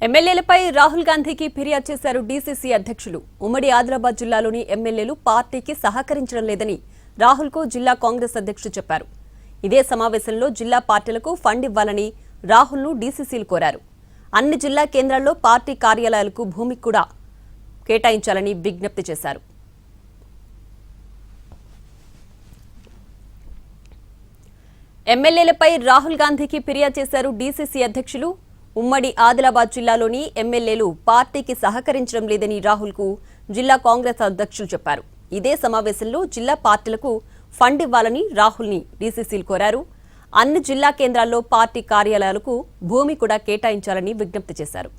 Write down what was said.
ఎమ్మెల్యేలపై రాహుల్ గాంధీకి ఫిర్యాదు చేశారు డీసీసీ అధ్యక్షులు. ఉమ్మడి ఆదిలాబాద్ జిల్లాలోని ఎమ్మెల్యేలు పార్టీకి సహకరించడం లేదని రాహుల్కు జిల్లా కాంగ్రెస్ అధ్యక్షుడు చెప్పారు. ఇదే సమావేశంలో జిల్లా పార్టీలకు ఫండ్ ఇవ్వాలని రాహుల్ను డీసీసీలు కోరారు. అన్ని జిల్లా కేంద్రాల్లో పార్టీ కార్యాలయాలకు భూమి కూడా కేటాయించాలని విజ్ఞప్తి చేశారు. ఎమ్మెల్యేలపై రాహుల్ గాంధీకి ఫిర్యాదు చేశారు డీసీసీ అధ్యక్షులు. ఉమ్మడి ఆదిలాబాద్ జిల్లాలోని ఎమ్మెల్యేలు పార్టీకి సహకరించడం లేదని రాహుల్కు జిల్లా కాంగ్రెస్ అధ్యక్షులు చెప్పారు. ఇదే సమావేశంలో జిల్లా పార్టీలకు ఫండ్ ఇవ్వాలని రాహుల్ని డీసీసీలు కోరారు. అన్ని జిల్లా కేంద్రాల్లో పార్టీ కార్యాలయాలకు భూమి కూడా కేటాయించాలని విజ్ఞప్తి చేశారు.